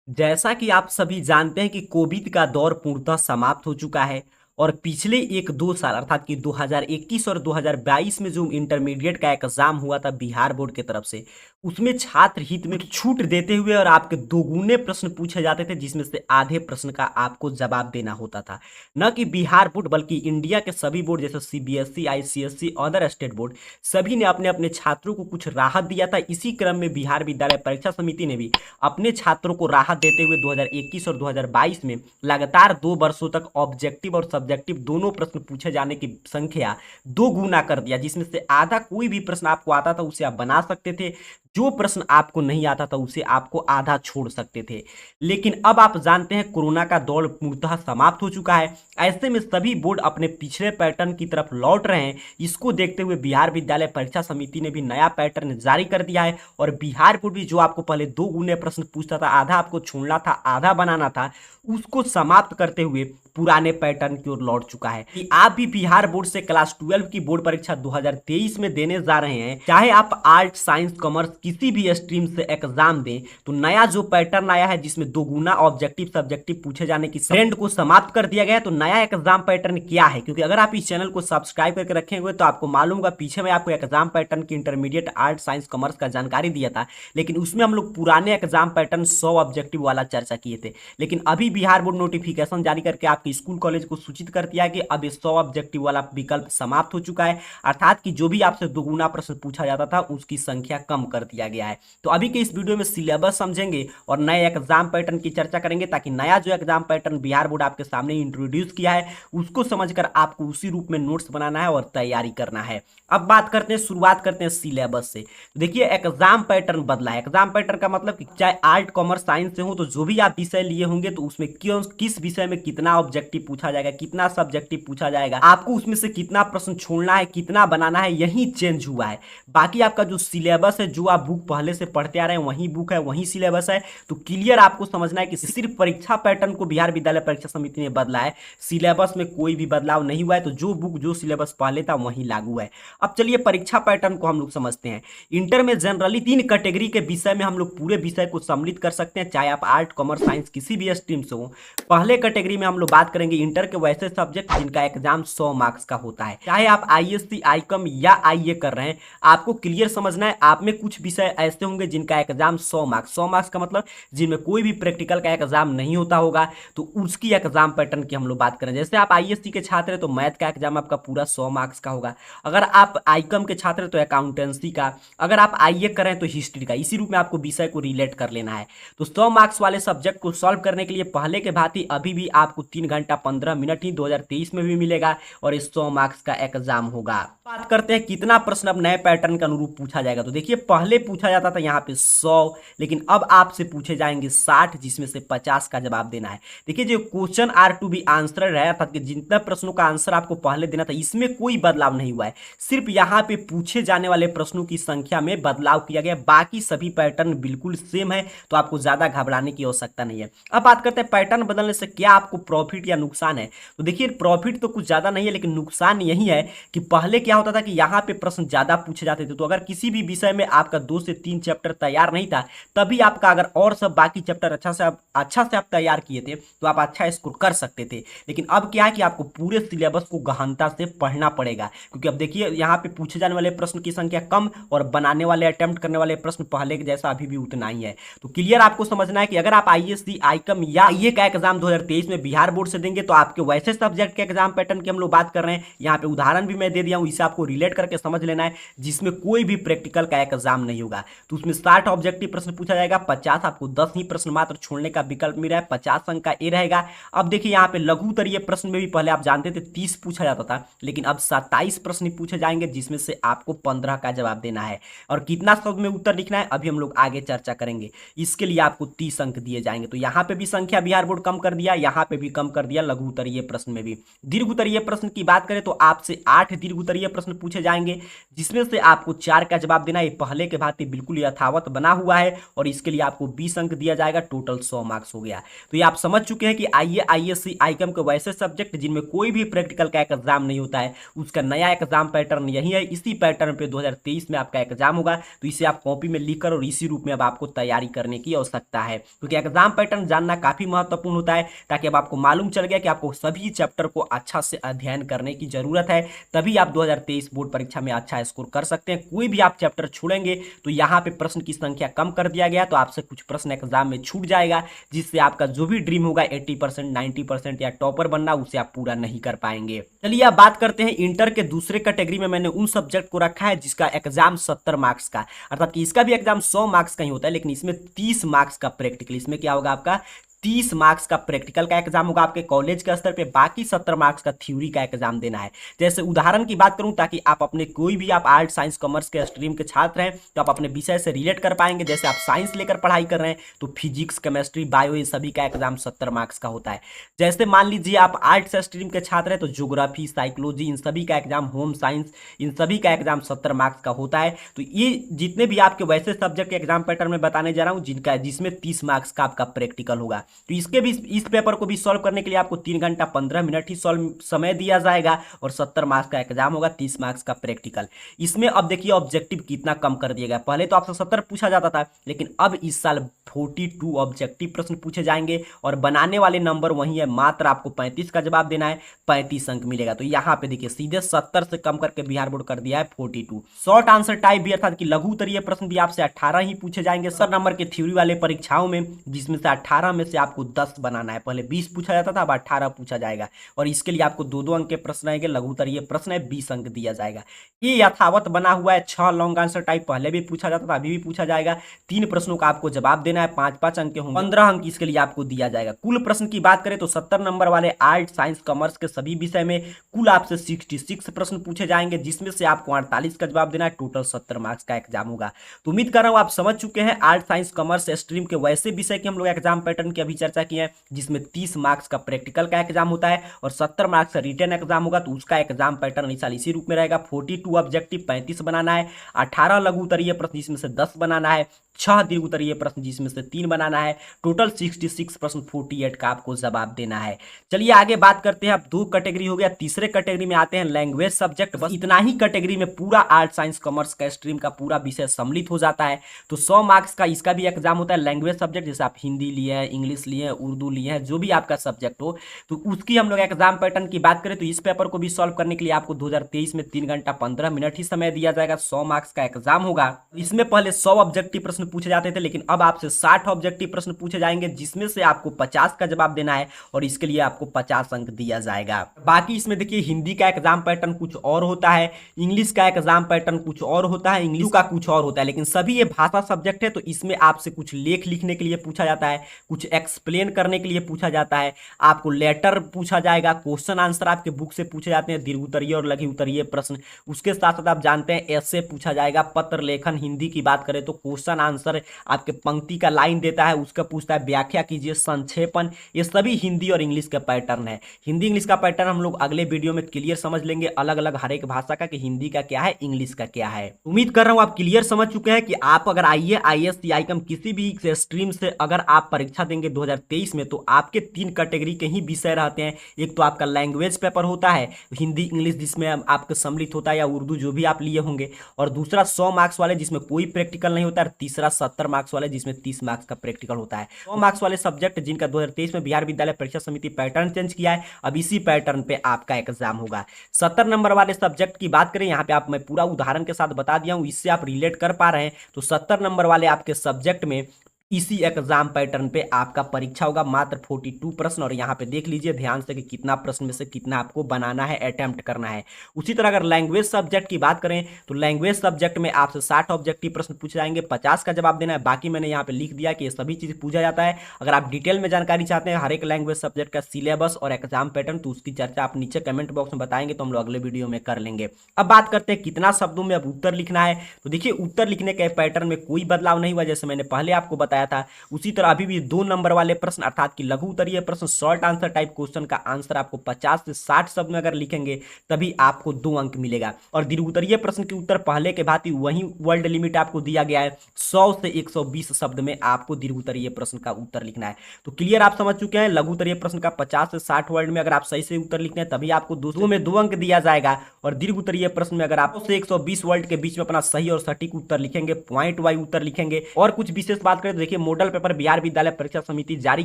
जैसा कि आप सभी जानते हैं कि कोविड का दौर पूर्णतः समाप्त हो चुका है और पिछले 1-2 साल अर्थात कि 2021 और 2022 में जो इंटरमीडिएट का एग्जाम हुआ था बिहार बोर्ड की तरफ से, उसमें छात्र हित में छूट देते हुए और आपके दोगुने प्रश्न पूछे जाते थे, जिसमें से आधे प्रश्न का आपको जवाब देना होता था। न कि बिहार बोर्ड बल्कि इंडिया के सभी बोर्ड जैसे CBSE, ICSE, other state board सभी ने अपने अपने छात्रों को कुछ राहत दिया था। इसी क्रम में बिहार विद्यालय परीक्षा समिति ने भी अपने छात्रों को राहत देते हुए 2021 और 2022 में लगातार 2 वर्षों तक ऑब्जेक्टिव और सब्जेक्टिव दोनों प्रश्न पूछे जाने की संख्या 2 गुना कर दिया, जिसमें से आधा कोई भी प्रश्न आपको आता था उसे आप बना सकते थे, जो प्रश्न आपको नहीं आता था उसे आपको आधा छोड़ सकते थे। लेकिन अब आप जानते हैं कोरोना का दौर पूर्णतः समाप्त हो चुका है। ऐसे में सभी बोर्ड अपने पिछले पैटर्न की तरफ लौट रहे हैं। इसको देखते हुए बिहार विद्यालय परीक्षा समिति ने भी नया पैटर्न जारी कर दिया है और बिहार बोर्ड भी जो आपको पहले 2 गुने प्रश्न पूछता था, आधा आपको छोड़ना था, आधा बनाना था, उसको समाप्त करते हुए पुराने पैटर्न की ओर लौट चुका है कि आप भी बिहार बोर्ड से क्लास 12 की बोर्ड परीक्षा 2023 में देने जा रहे हैं, चाहे आप आर्ट, साइंस, कॉमर्स किसी भी स्ट्रीम से एग्जाम दें, तो नया जो पैटर्न आया है जिसमें 2 गुना ऑब्जेक्टिव सब्जेक्टिव पूछे जाने की ट्रेंड को समाप्त कर दिया गया है। तो नया एग्जाम पैटर्न क्या है, क्योंकि अगर आप इस चैनल को सब्सक्राइब करके रखे हुए तो आपको मालूम होगा पीछे में आपको एग्जाम पैटर्न की इंटरमीडिएट आर्ट, साइंस, कॉमर्स का जानकारी दिया था, लेकिन उसमें हम लोग पुराने एग्जाम पैटर्न 100 ऑब्जेक्टिव वाला चर्चा किए थे। लेकिन अभी बिहार बोर्ड नोटिफिकेशन जारी करके आपके स्कूल कॉलेज को सूचित कर दिया कि अब 100 ऑब्जेक्टिव वाला विकल्प समाप्त हो चुका है, अर्थात कि जो भी आपसे 2 गुना प्रश्न पूछा जाता था उसकी संख्या कम कर दिया गया है। तो अभी के इस वीडियो में सिलेबस समझेंगे और नए एग्जाम पैटर्न की चर्चा करेंगे, ताकि नया जो एग्जाम पैटर्न बिहार बोर्ड आपके सामने इंट्रोड्यूस किया है उसको समझकर आपको उसी रूप में नोट्स बनाना है और तैयारी करना है। अब बात करते हैं, शुरुआत करते हैं सिलेबस से। देखिए, एग्जाम पैटर्न बदला है। एग्जाम पैटर्न का मतलब कि चाहे आर्ट, कॉमर्स, साइंस से हो, तो जो भी आप विषय लिए होंगे तो उसमें क्यों किस विषय में कितना ऑब्जेक्टिव पूछा जाएगा, कितना सब्जेक्टिव पूछा जाएगा, आपको उसमें से कितना प्रश्न छोड़ना है, कितना बनाना है, यही चेंज हुआ है। बाकी आपका जो सिलेबस है, जो आप बुक पहले से पढ़ते आ रहे हैं वही बुक है, वही सिलेबस है। तो क्लियर आपको समझना है कि सिर्फ परीक्षा पैटर्न को बिहार विद्यालय परीक्षा समिति ने बदला है, सिलेबस में कोई भी बदलाव नहीं हुआ है। तो जो बुक जो सिलेबस पहले था वही लागू है। अब चलिए परीक्षा पैटर्न को हम लोग समझते हैं। इंटर में जनरली 3 कैटेगरी के विषय में हम लोग पूरे विषय को सम्मिलित कर सकते हैं, चाहे आप आर्ट, कॉमर्स, साइंस किसी भी स्ट्रीम से हो। पहले कैटेगरी में हम लोग बात करेंगे इंटर के वैसे सब्जेक्ट जिनका एग्जाम 100 मार्क्स का होता है, चाहे आप आईएससी, आईकॉम या आईए कर रहे हैं। आपको क्लियर समझना है, आप में कुछ विषय ऐसे होंगे जिनका एग्जाम 100 मार्क्स का मतलब जिनमें कोई भी प्रैक्टिकल का एग्जाम नहीं होता होगा, तो उसकी एग्जाम पैटर्न की हम लोग बात करें। जैसे आप आईएससी के छात्र हैं तो मैथ का एग्जाम आपका पूरा 100 मार्क्स का होगा। अगर आप आईकॉम के छात्र हैं तो अकाउंटेंसी का, अगर आप आईए करें तो हिस्ट्री का। इसी रूप में आपको विषय को रिलेट कर लेना है। तो 100 मार्क्स वाले सब्जेक्ट को सॉल्व करने के लिए पहले के भांति अभी भी आपको 3 घंटा 15 मिनट ही 2023 में भी मिलेगा और इस 100 मार्क्स का एग्जाम होगा। बात करते हैं कितना प्रश्न अब नए पैटर्न के अनुरूप पूछा जाएगा। तो देखिए, पहले पूछा जाता था यहाँ पे 100, लेकिन अब आपसे पूछे जाएंगे 60, जिसमें से 50 का जवाब देना है। देखिए, जो question are to be answer रहा था कि जितने प्रश्नों का आंसर आपको पहले देना था, इसमें कोई बदलाव नहीं हुआ है। सिर्फ यहाँ पे पूछे जाने वाले प्रश्नों की संख्या में बदलाव किया गया, बाकी सभी पैटर्न बिल्कुल सेम है। तो आपको ज्यादा घबराने की आवश्यकता नहीं है। अब बात करते हैं पैटर्न बदलने से क्या आपको प्रॉफिट या नुकसान है। तो देखिए, प्रॉफिट तो कुछ ज्यादा नहीं है, लेकिन नुकसान यही है कि पहले क्या होता था कि यहाँ पे प्रश्न ज्यादा पूछे जाते थे। तो अगर किसी भी विषय में आपका 2 से 3 चैप्टर तैयार नहीं था, तभी आपका अगर और सब बाकी चैप्टर अच्छा से आप तैयार किए थे तो आप अच्छा स्कोर कर सकते थे। लेकिन अब क्या है कि आपको पूरे सिलेबस को गहनता से पढ़ना पड़ेगा, क्योंकि अब देखिए यहाँ पे पूछे जाने वाले प्रश्न की संख्या कम और बनाने वाले, अटेम्प्ट करने वाले प्रश्न पहले के जैसा अभी भी उतना ही है। तो क्लियर आपको समझना है कि अगर आप आईएससी, आईकॉम या ये का एग्जाम 2023 में बिहार बोर्ड से देंगे तो आपके वैसे सब्जेक्ट के एग्जाम पैटर्न की हम लोग बात कर रहे हैं। यहाँ पे उदाहरण भी मैं दे दिया हूँ, इसे आपको रिलेट करके समझ लेना है, जिसमें कोई भी प्रैक्टिकल का एग्जाम नहीं होगा। तो उसमें 60 ऑब्जेक्टिव प्रश्न पूछा जाएगा, 50 आपको 10 ही प्रश्न मात्र छोड़ने का विकल्प मिल रहा है, 50 अंक का ए रहेगा। अब देखिए, यहाँ पे लघु उत्तरीय प्रश्न में भी पहले आप जानते थे 30 पूछा जाता था, लेकिन अब 27 प्रश्न पूछे जाएंगे, जिसमें से आपको 15 का जवाब देना है। और कितना शब्द में उत्तर लिखना है अभी हम लोग आगे चर्चा करेंगे। इसके लिए आपको 30 अंक दिए जाएंगे। तो यहाँ पे भी संख्या बिहार बोर्ड कम कर दिया, यहाँ पे भी कम कर दिया लघु उत्तरीय प्रश्न में भी। दीर्घ उत्तरीय प्रश्न की बात करें तो आपसे 8 दीर्घ उत्तरीय प्रश्न पूछे जाएंगे, जिसमें से आपको 4 का जवाब देना है। पहले के भांति बिल्कुल यथावत बना हुआ है और इसके लिए आपको 20 अंक दिया जाएगा, टोटल 100 मार्क्स हो गया। तो ये आप समझ चुके हैं कि आईए, आईएससी, आईकॉम के वैसे सब्जेक्ट जिनमें कोई भी प्रैक्टिकल का एग्जाम नहीं होता है, उसका नया एग्जाम पैटर्न यही है। इसी पैटर्न पे 2023 में आपका एग्जाम होगा, तो इसे आप कॉपी में लिखकर और इसी रूप में अब आपको तैयारी करने की आवश्यकता है, क्योंकि एग्जाम पैटर्न जानना काफी महत्वपूर्ण होता है, ताकि अब आपको मालूम चल गया कि आपको सभी चैप्टर को अच्छा से अध्ययन करने की जरूरत है, तभी आप 2023 बोर्ड परीक्षा में अच्छा स्कोर कर सकते हैं। कोई भी आप चैप्टर छोड़ेंगे तो यहाँ पे प्रश्न की संख्या कम कर दिया गया, तो आपसे कुछ प्रश्न एग्जाम में छूट जाएगा, जिससे आपका जो भी ड्रीम होगा 80%, 90% या टॉपर बनना, उसे आप पूरा नहीं कर पाएंगे। चलिए अब बात करते हैं इंटर के दूसरे कैटेगरी में मैंने उन सब्जेक्ट को रखा है जिसका एग्जाम 70 मार्क्स का, अर्थात कि इसका भी एग्जाम 100 मार्क्स का ही होता है, लेकिन इसमें 30 मार्क्स का प्रैक्टिकल, इसमें क्या होगा आपका 30 मार्क्स का प्रैक्टिकल का एग्जाम होगा आपके कॉलेज के स्तर पे, बाकी 70 मार्क्स का थ्योरी का एग्जाम देना है। जैसे उदाहरण की बात करूं, ताकि आप अपने कोई भी आप आर्ट, साइंस, कॉमर्स के स्ट्रीम के छात्र हैं तो आप अपने विषय से रिलेट कर पाएंगे। जैसे आप साइंस लेकर पढ़ाई कर रहे हैं तो फिजिक्स, केमिस्ट्री, बायो, ये सभी का एग्जाम 70 मार्क्स का होता है। जैसे मान लीजिए आप आर्ट्स स्ट्रीम के छात्र हैं तो ज्योग्राफी, साइकोलॉजी, इन सभी का एग्जाम, होम साइंस, इन सभी का एग्जाम 70 मार्क्स का होता है। तो ये जितने भी आपके वैसे सब्जेक्ट के एग्जाम पैटर्न में बताने जा रहा हूं, जिसमें 30 मार्क्स का आपका प्रैक्टिकल होगा, तो इसके भी इस पेपर को भी सॉल्व करने के लिए आपको 3 घंटा 15 मिनट ही सॉल्व समय दिया जाएगा और 70 मार्क्स का एग्जाम होगा, 30 मार्क्स का प्रैक्टिकल। इसमें अब देखिए ऑब्जेक्टिव कितना कम कर दिया गया, पहले तो आपसे 70 पूछा जाता था, लेकिन अब इस साल 42 ऑब्जेक्टिव प्रश्न पूछे जाएंगे और बनाने वाले नंबर वही है, मात्र आपको 35 का जवाब देना है, 35 अंक मिलेगा। तो यहाँ पे देखिए सीधे 70 से कम करके बिहार बोर्ड कर दिया है 42। शॉर्ट आंसर टाइप भी, अर्थात कि लघु उत्तरीय प्रश्न भी आपसे 18 ही पूछे जाएंगे 100 नंबर के थ्योरी वाले परीक्षाओं में, जिसमें से 18 में से आपको 10 बनाना है। पहले 20 पूछा जाता था, अब 18 पूछा जाएगा और इसके लिए आपको 2-2 अंक के प्रश्न आएंगे, लघु उत्तरीय प्रश्न है, 20 अंक दिया जाएगा। ये यथावत बना हुआ है। 6 लॉन्ग आंसर टाइप पहले भी पूछा जाता था, अभी भी पूछा जाएगा। 3 प्रश्नों का आपको जवाब देना है, 5-5 अंक के होंगे, 15 अंक इसके लिए आपको दिया जाएगा। कुल प्रश्न की बात करें तो 70 नंबर वाले आर्ट, साइंस, कॉमर्स के सभी विषय में कुल आपसे 66 प्रश्न पूछे जाएंगे, जिसमें से आपको 48 का जवाब देना है, टोटल 70 मार्क्स का एग्जाम होगा। तो उम्मीद कर रहा हूं आप समझ चुके हैं आर्ट, साइंस, कॉमर्स स्ट्रीम के वैसे विषय की हम लोग एग्जाम पैटर्न की अभी चर्चा की है, जिसमें 30 मार्क्स का प्रैक्टिकल का एग्जाम होता है और 70 मार्क्स का रिटन एग्जाम होगा। तो उसका एग्जाम पैटर्न इस साल इसी रूप में रहेगा, 42 ऑब्जेक्टिव 35 बनाना है, 18 लघु उत्तरीय प्रश्न जिसमें से 10 बनाना है, 6 दीर्घ उत्तरीय प्रश्न जिसमें से 3 बनाना है, टोटल 66 प्रश्न 48 का आपको जवाब देना है। चलिए आगे बात करते हैं। अब 2 कैटेगरी हो गया, तीसरे कैटेगरी में आते हैं लैंग्वेज सब्जेक्ट। बस इतना ही कैटेगरी में पूरा आर्ट, साइंस, कॉमर्स का स्ट्रीम का पूरा विषय सम्मिलित हो जाता है। तो 100 मार्क्स का इसका भी एग्जाम होता है लैंग्वेज सब्जेक्ट, जैसे आप हिंदी लिए हैं, इंग्लिश लिए हैं, उर्दू लिए हैं, जो भी आपका सब्जेक्ट हो, तो उसकी हम लोग एग्जाम पैटर्न की बात करें तो इस पेपर को भी सॉल्व करने के लिए आपको 2023 में 3 घंटा 15 मिनट ही समय दिया जाएगा। 100 मार्क्स का एग्जाम होगा। इसमें पहले 100 ऑब्जेक्टिव प्रश्न पूछे जाते थे, लेकिन अब आपसे 60 ऑब्जेक्टिव प्रश्न पूछे जाएंगे, जिसमें से आपको 50 का जवाब देना है और इसके लिए आपको 50 अंक दिया जाएगा। बाकी इसमें देखिए हिंदी का एग्जाम पैटर्न कुछ और होता है, इंग्लिश का एग्जाम पैटर्न कुछ और होता है, इंग्लिश का कुछ और होता है, लेकिन सभी ये भाषा सब्जेक्ट है। तो इसमें आपसे कुछ लेख लिखने के लिए पूछा जाता है, कुछ एक्सप्लेन करने के लिए पूछा जाता है, आपको लेटर पूछा जाएगा, क्वेश्चन आंसर आपके बुक से पूछे जाते हैं, दीर्घ उत्तरीय और लघु उत्तरीय प्रश्न। उसके साथ साथ आप जानते हैं ऐसे पूछा जाएगा, पत्र लेखन। हिंदी की बात करें तो क्वेश्चन आंसर आपके पंक्ति का लाइन देता है, उसका पूछता है व्याख्या कीजिए, संक्षेपण। ये सभी हिंदी और इंग्लिश का पैटर्न है। हिंदी इंग्लिश का पैटर्न हम लोग अगले वीडियो में क्लियर समझ लेंगे, अलग अलग हर एक भाषा का, कि हिंदी का क्या है, इंग्लिश का क्या है। उम्मीद कर रहा हूं आप क्लियर समझ चुके हैं कि आप अगर आईए, आईएएस, आईकॉम किसी भी स्ट्रीम से अगर आप परीक्षा देंगे 2023 में, तो आपके 3 कैटेगरी के ही विषय रहते हैं। एक तो आपका लैंग्वेज पेपर होता है, हिंदी इंग्लिश, जिसमें आपका सम्मिलित होता है, या उर्दू जो भी आप लिए होंगे, और दूसरा 100 मार्क्स वाले जिसमें कोई प्रैक्टिकल नहीं होता है, और तीसरा 70 मार्क्स वाले जिसमें 30 मार्क्स का प्रैक्टिकल होता है। 100 मार्क्स वाले सब्जेक्ट जिनका 2023 में बिहार विद्यालय परीक्षा समिति पैटर्न चेंज किया है, अब इसी पैटर्न पे आपका एग्जाम होगा। 70 नंबर वाले सब्जेक्ट की बात करें, यहाँ पे आप मैं पूरा उदाहरण के साथ बता दिया हूँ, इससे आप रिलेट कर पा रहे हैं। तो 70 नंबर वाले आपके सब्जेक्ट में इसी एग्जाम पैटर्न पे आपका परीक्षा होगा, मात्र 42 प्रश्न। और यहाँ पे देख लीजिए ध्यान से कि कितना प्रश्न में से कितना आपको बनाना है, अटेम्प्ट करना है। उसी तरह अगर लैंग्वेज सब्जेक्ट की बात करें तो लैंग्वेज सब्जेक्ट में आपसे 60 ऑब्जेक्टिव प्रश्न पूछे जाएंगे, 50 का जवाब देना है। बाकी मैंने यहाँ पे लिख दिया कि ये सभी चीज़ पूछा जाता है। अगर आप डिटेल में जानकारी चाहते हैं हर एक लैंग्वेज सब्जेक्ट का सिलेबस और एग्जाम पैटर्न, तो उसकी चर्चा आप नीचे कमेंट बॉक्स में बताएंगे, तो हम लोग अगले वीडियो में कर लेंगे। अब बात करते हैं कितना शब्दों में अब उत्तर लिखना है। तो देखिए उत्तर लिखने के पैटर्न में कोई बदलाव नहीं हुआ। जैसे मैंने पहले आपको बताया बताया था। उसी तरह अभी भी 2 नंबर वाले प्रश्न अर्थात कि लघु उत्तरीय प्रश्न शॉर्ट आंसर टाइप क्वेश्चन का आंसर आपको 50 से 60 शब्द में अगर लिखेंगे तभी आपको 2 अंक मिलेगा। और दीर्घ उत्तरीय प्रश्न के उत्तर पहले के भांति वही वर्ड लिमिट आपको दिया गया है, 100 से 120 शब्द में आपको दीर्घ उत्तरीय प्रश्न का उत्तर लिखना है। तो क्लियर आप समझ चुके हैं, लघु उत्तरीय प्रश्न का 50 से 60 वर्ड में अगर आप सही से उत्तर लिखते हैं तभी आपको 2 में 2 अंक दिया जाएगा। और दीर्घ उत्तरीय प्रश्न में अगर आप 100 से 120 वर्ड के बीच में अपना सही और सटीक उत्तर लिखेंगे, पॉइंट वाइज उत्तर लिखेंगे। और कुछ विशेष बात करें तो देखिए, मॉडल पेपर बिहार विद्यालय परीक्षा समिति जारी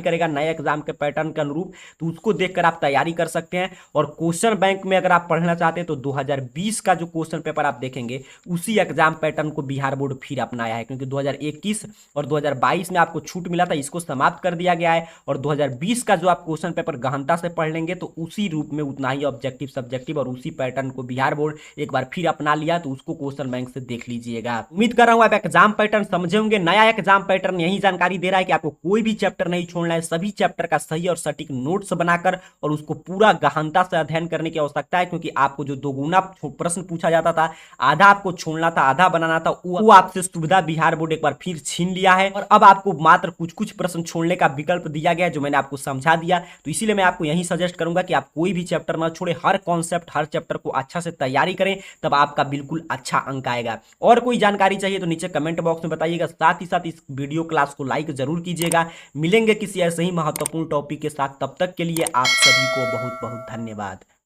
करेगा नए एग्जाम के पैटर्न के अनुरूप, तो उसको देखकर आप तैयारी कर सकते हैं। और क्वेश्चन बैंक में अगर आप पढ़ना चाहते हैं तो 2020 का जो क्वेश्चन पेपर आप देखेंगे उसी एग्जाम पैटर्न को बिहार बोर्ड फिर अपनाया है, क्योंकि 2021 और 2022 में आपको छूट मिला था, इसको समाप्त कर दिया गया है। और 2020 का जो आप क्वेश्चन पेपर गहनता से पढ़ लेंगे तो उसी रूप में उतना ही ऑब्जेक्टिव सब्जेक्टिव और उसी पैटर्न को बिहार बोर्ड एक बार फिर अपना लिया, तो उसको क्वेश्चन बैंक से देख लीजिएगा। उम्मीद कर रहा हूं आप एग्जाम पैटर्न समझे होंगे। नया एग्जाम पैटर्न यही जानकारी दे रहा है कि आपको कोई भी चैप्टर नहीं छोड़ना है, सभी चैप्टर का सही और सटीक नोट्स बनाकर और उसको पूरा गहनता से अध्ययन करने की आवश्यकता है, क्योंकि आपको जो दोगुना प्रश्न पूछा जाता था, आधा आपको छोड़ना था, आधा बनाना था, वो आपसे सुविधा बिहार बोर्ड एक बार फिर छीन लिया है। और अब आपको मात्र कुछ कुछ प्रश्न छोड़ने का विकल्प दिया गया है, जो मैंने आपको समझा दिया। तो इसीलिए मैं आपको यही सजेस्ट करूंगा कि आप कोई भी चैप्टर ना छोड़े, हर कॉन्सेप्ट हर चैप्टर को अच्छा से तैयारी करें, तब आपका बिल्कुल अच्छा अंक आएगा। और कोई जानकारी चाहिए तो नीचे कमेंट बॉक्स में बताइएगा, साथ ही साथ इस वीडियो क्लास को लाइक जरूर कीजिएगा। मिलेंगे किसी ऐसे ही महत्वपूर्ण टॉपिक के साथ, तब तक के लिए आप सभी को बहुत बहुत धन्यवाद।